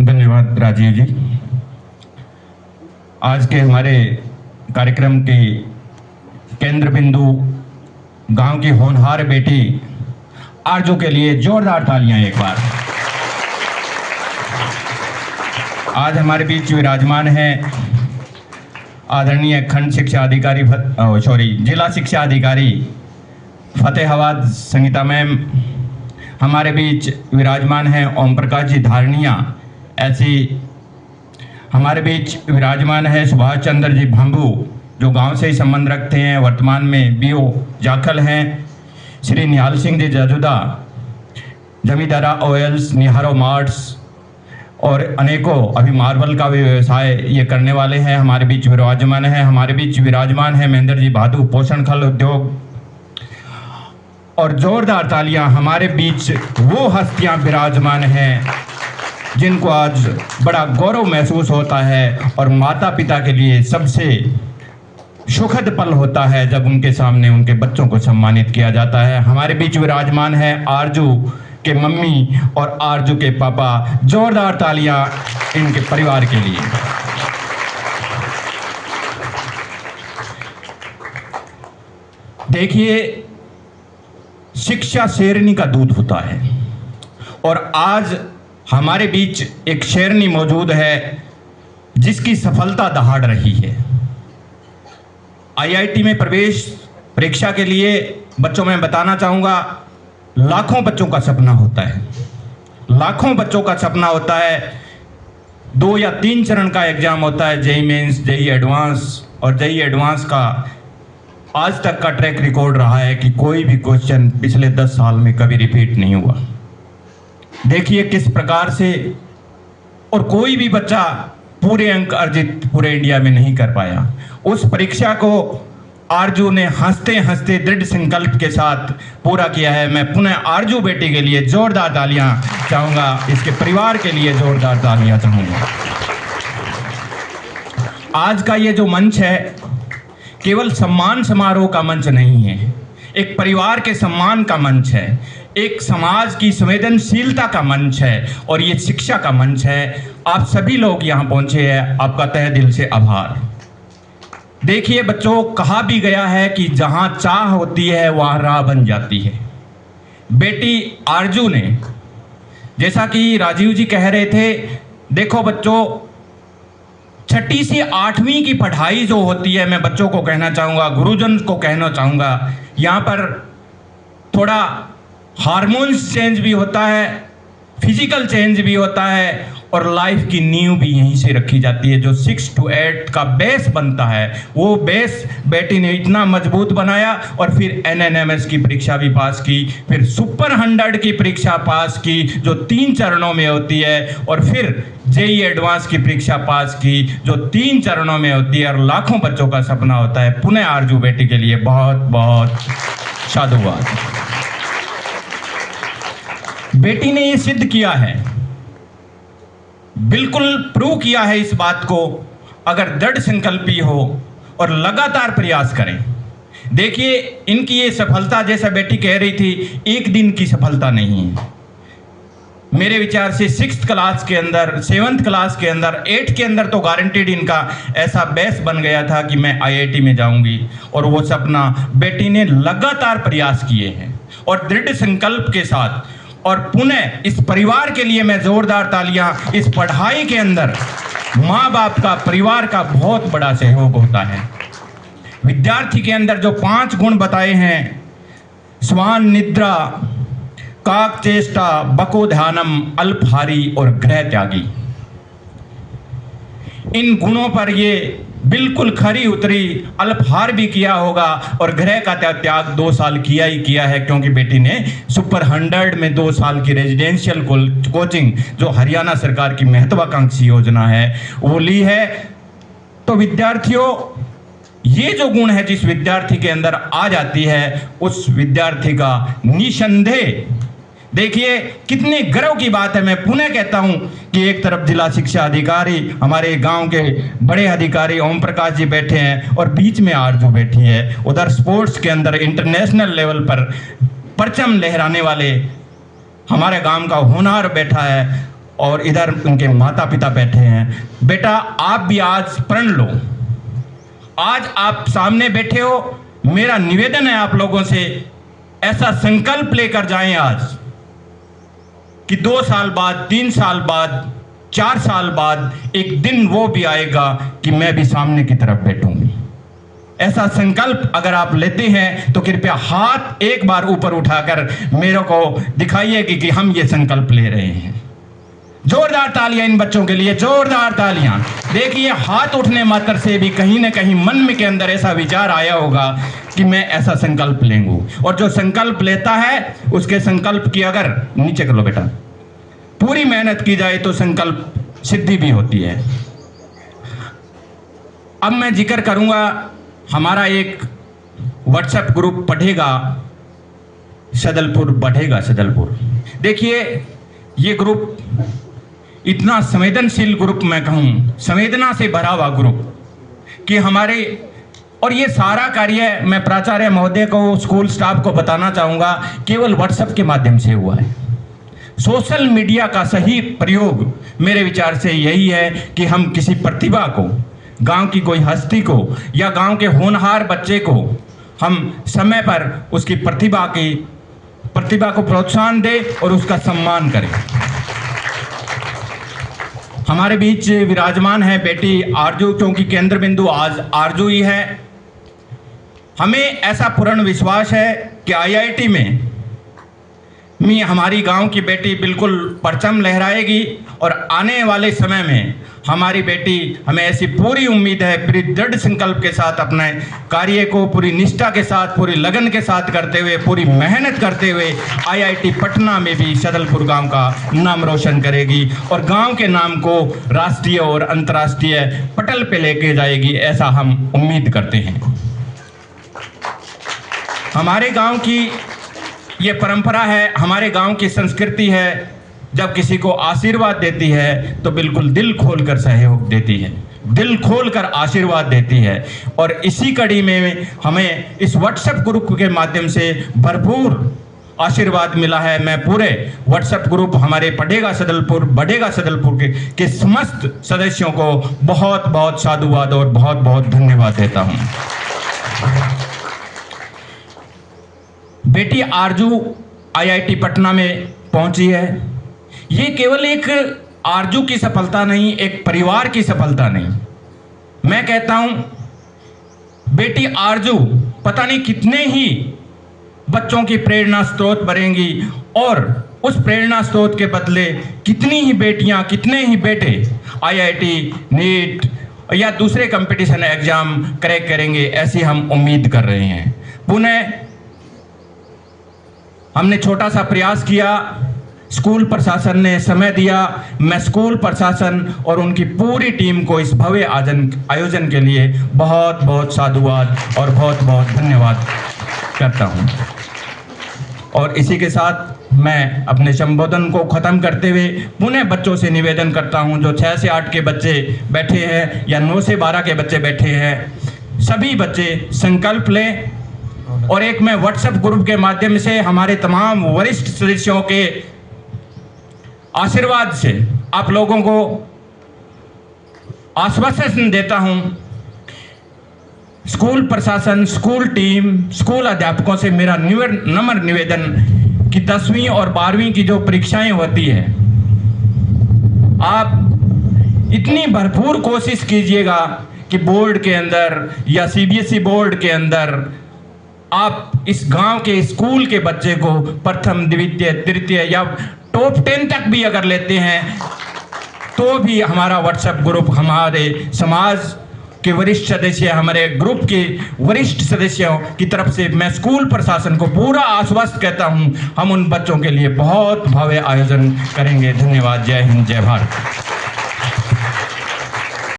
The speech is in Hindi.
धन्यवाद राजीव जी। आज के हमारे कार्यक्रम के केंद्र बिंदु गांव की होनहार बेटी आरजू के लिए जोरदार तालियां एक बार। आज हमारे बीच विराजमान हैं आदरणीय खंड शिक्षा अधिकारी जिला शिक्षा अधिकारी फतेहाबाद संगीता मैम। हमारे बीच विराजमान हैं ओम प्रकाश जी धारणिया। ऐसी हमारे बीच विराजमान है सुभाष चंद्र जी भांबू, जो गांव से ही संबंध रखते हैं, वर्तमान में बीओ जाखल हैं। श्री निहाल सिंह जी जजुदा, जमींदारा ऑयल्स, निहारो मार्ट्स और अनेकों अभी मार्बल का भी व्यवसाय ये करने वाले हैं, हमारे बीच विराजमान है। हमारे बीच विराजमान है महेंद्र जी भादू, पोषण खल उद्योग। और जोरदार तालियां हमारे बीच वो हस्तियां विराजमान हैं जिनको आज बड़ा गौरव महसूस होता है और माता पिता के लिए सबसे सुखद पल होता है जब उनके सामने उनके बच्चों को सम्मानित किया जाता है। हमारे बीच विराजमान है आरजू के मम्मी और आरजू के पापा। जोरदार तालियां इनके परिवार के लिए। देखिए, शिक्षा शेरनी का दूध होता है और आज हमारे बीच एक शेरनी मौजूद है जिसकी सफलता दहाड़ रही है। आईआईटी में प्रवेश परीक्षा के लिए बच्चों में बताना चाहूँगा, लाखों बच्चों का सपना होता है, लाखों बच्चों का सपना होता है। 2 या 3 चरण का एग्जाम होता है, जेईई मेंस, जेईई एडवांस। और जेईई एडवांस का आज तक का ट्रैक रिकॉर्ड रहा है कि कोई भी क्वेश्चन पिछले 10 साल में कभी रिपीट नहीं हुआ। देखिए किस प्रकार से, और कोई भी बच्चा पूरे अंक अर्जित पूरे इंडिया में नहीं कर पाया। उस परीक्षा को आरजू ने हंसते हंसते दृढ़ संकल्प के साथ पूरा किया है। मैं पुनः आरजू बेटी के लिए जोरदार तालियां चाहूंगा, इसके परिवार के लिए जोरदार तालियां चाहूंगा। आज का ये जो मंच है केवल सम्मान समारोह का मंच नहीं है, एक परिवार के सम्मान का मंच है, एक समाज की संवेदनशीलता का मंच है और ये शिक्षा का मंच है। आप सभी लोग यहाँ पहुँचे हैं, आपका तहे दिल से आभार। देखिए बच्चों, कहा भी गया है कि जहाँ चाह होती है वहाँ राह बन जाती है। बेटी आरजू ने, जैसा कि राजीव जी कह रहे थे, देखो बच्चों, 6ठी से 8वीं की पढ़ाई जो होती है, मैं बच्चों को कहना चाहूँगा, गुरुजन को कहना चाहूँगा, यहाँ पर थोड़ा हार्मोन्स चेंज भी होता है, फिजिकल चेंज भी होता है और लाइफ की नींव भी यहीं से रखी जाती है। जो 6 to 8 का बेस बनता है, वो बेस बेटी ने इतना मजबूत बनाया और फिर NNMS की परीक्षा भी पास की, फिर सुपर 100 की परीक्षा पास की जो 3 चरणों में होती है, और फिर जेईई एडवांस की परीक्षा पास की जो 3 चरणों में होती है और लाखों बच्चों का सपना होता है। पुनः आरजू बेटी के लिए बहुत बहुत साधुवाद। बेटी ने ये सिद्ध किया है, बिल्कुल प्रूव किया है इस बात को, अगर दृढ़ संकल्पी हो और लगातार प्रयास करें। देखिए इनकी ये सफलता, जैसा बेटी कह रही थी, एक दिन की सफलता नहीं है। मेरे विचार से 6th क्लास के अंदर, 7th क्लास के अंदर, 8th के अंदर तो गारंटेड इनका ऐसा बेस बन गया था कि मैं आईआईटी में जाऊंगी, और वो सपना बेटी ने लगातार प्रयास किए हैं और दृढ़ संकल्प के साथ। और पुनः इस परिवार के लिए मैं जोरदार तालियां। इस पढ़ाई के अंदर माँ बाप का, परिवार का बहुत बड़ा सहयोग होता है। विद्यार्थी के अंदर जो 5 गुण बताए हैं, स्वान निद्रा, काक चेष्टा, बको ध्यानम, अल्पहारी और गृह त्यागी, इन गुणों पर ये बिल्कुल खरी उतरी। अल्पहार भी किया होगा और गृह का त्याग 2 साल किया ही किया है, क्योंकि बेटी ने सुपर 100 में 2 साल की रेजिडेंशियल कोचिंग, जो हरियाणा सरकार की महत्वाकांक्षी योजना है, वो ली है। तो विद्यार्थियों, ये जो गुण है जिस विद्यार्थी के अंदर आ जाती है, उस विद्यार्थी का निसंदेह, देखिए कितने गर्व की बात है। मैं पुनः कहता हूं कि एक तरफ जिला शिक्षा अधिकारी, हमारे गांव के बड़े अधिकारी ओम प्रकाश जी बैठे हैं और बीच में आरजू बैठी है, उधर स्पोर्ट्स के अंदर इंटरनेशनल लेवल पर परचम लहराने वाले हमारे गांव का होनहार बैठा है, और इधर उनके माता पिता बैठे हैं। बेटा आप भी आज प्रण लो, आज आप सामने बैठे हो, मेरा निवेदन है आप लोगों से, ऐसा संकल्प लेकर जाएं आज कि 2 साल बाद, 3 साल बाद, 4 साल बाद एक दिन वो भी आएगा कि मैं भी सामने की तरफ बैठूंगी। ऐसा संकल्प अगर आप लेते हैं तो कृपया हाथ एक बार ऊपर उठाकर मेरे को दिखाइए कि हम ये संकल्प ले रहे हैं। जोरदार तालियां इन बच्चों के लिए, जोरदार तालियां। देखिए हाथ उठने मात्र से भी कहीं ना कहीं मन में के अंदर ऐसा विचार आया होगा कि मैं ऐसा संकल्प लेंगे। और जो संकल्प लेता है उसके संकल्प की अगर, नीचे कर लो बेटा, पूरी मेहनत की जाए तो संकल्प सिद्धि भी होती है। अब मैं जिक्र करूंगा हमारा एक व्हाट्सएप ग्रुप पढ़ेगा सदलपुर, बढ़ेगा सदलपुर। देखिए ये ग्रुप इतना संवेदनशील ग्रुप, मैं कहूँ संवेदना से भरा हुआ ग्रुप कि हमारे, और ये सारा कार्य मैं प्राचार्य महोदय को, स्कूल स्टाफ को बताना चाहूँगा, केवल व्हाट्सएप के माध्यम से हुआ है। सोशल मीडिया का सही प्रयोग मेरे विचार से यही है कि हम किसी प्रतिभा को, गांव की कोई हस्ती को या गांव के होनहार बच्चे को हम समय पर उसकी प्रतिभा को प्रोत्साहन दें और उसका सम्मान करें। हमारे बीच विराजमान है बेटी आरजू, क्योंकि केंद्र बिंदु आज आरजू ही है। हमें ऐसा पूर्ण विश्वास है कि आईआईटी में हमारी गांव की बेटी बिल्कुल परचम लहराएगी और आने वाले समय में हमारी बेटी, हमें ऐसी पूरी उम्मीद है, पूरी दृढ़ संकल्प के साथ अपने कार्य को पूरी निष्ठा के साथ, पूरी लगन के साथ करते हुए, पूरी मेहनत करते हुए आईआईटी पटना में भी सदलपुर गांव का नाम रोशन करेगी और गांव के नाम को राष्ट्रीय और अंतर्राष्ट्रीय पटल पे लेके जाएगी, ऐसा हम उम्मीद करते हैं। हमारे गांव की ये परंपरा है, हमारे गांव की संस्कृति है, जब किसी को आशीर्वाद देती है तो बिल्कुल दिल खोलकर सहयोग देती है, दिल खोलकर आशीर्वाद देती है। और इसी कड़ी में हमें इस व्हाट्सएप ग्रुप के माध्यम से भरपूर आशीर्वाद मिला है। मैं पूरे व्हाट्सएप ग्रुप हमारे बढ़ेगा सदलपुर के समस्त सदस्यों को बहुत बहुत साधुवाद और बहुत बहुत धन्यवाद देता हूँ। बेटी आरजू आईआईटी पटना में पहुंची है। ये केवल एक आरजू की सफलता नहीं, एक परिवार की सफलता नहीं। मैं कहता हूं बेटी आरजू पता नहीं कितने ही बच्चों की प्रेरणा स्रोत बनेंगी और उस प्रेरणा स्रोत के बदले कितनी ही बेटियां, कितने ही बेटे आईआईटी, नीट या दूसरे कंपटीशन एग्जाम क्रैक करेंगे, ऐसी हम उम्मीद कर रहे हैं। पुनः हमने छोटा सा प्रयास किया, स्कूल प्रशासन ने समय दिया। मैं स्कूल प्रशासन और उनकी पूरी टीम को इस भव्य आयोजन के लिए बहुत बहुत साधुवाद और बहुत बहुत धन्यवाद करता हूं। और इसी के साथ मैं अपने संबोधन को ख़त्म करते हुए पुनः बच्चों से निवेदन करता हूं, जो 6 से 8 के बच्चे बैठे हैं या 9 से 12 के बच्चे बैठे हैं, सभी बच्चे संकल्प लें। और एक मैं व्हाट्सएप ग्रुप के माध्यम से हमारे तमाम वरिष्ठ सदस्यों के आशीर्वाद से आप लोगों को आश्वासन देता हूं, स्कूल प्रशासन, स्कूल टीम, स्कूल अध्यापकों से मेरा नम्र निवेदन कि 10वीं और 12वीं की जो परीक्षाएं होती है, आप इतनी भरपूर कोशिश कीजिएगा कि बोर्ड के अंदर या सीबीएसई बोर्ड के अंदर आप इस गांव के स्कूल के बच्चे को प्रथम, द्वितीय, तृतीय या टॉप 10 तक भी अगर लेते हैं तो भी हमारा व्हाट्सएप ग्रुप, हमारे समाज के वरिष्ठ सदस्य, हमारे ग्रुप के वरिष्ठ सदस्यों की तरफ से मैं स्कूल प्रशासन को पूरा आश्वस्त कहता हूं, हम उन बच्चों के लिए बहुत भव्य आयोजन करेंगे। धन्यवाद। जय हिंद, जय भारत।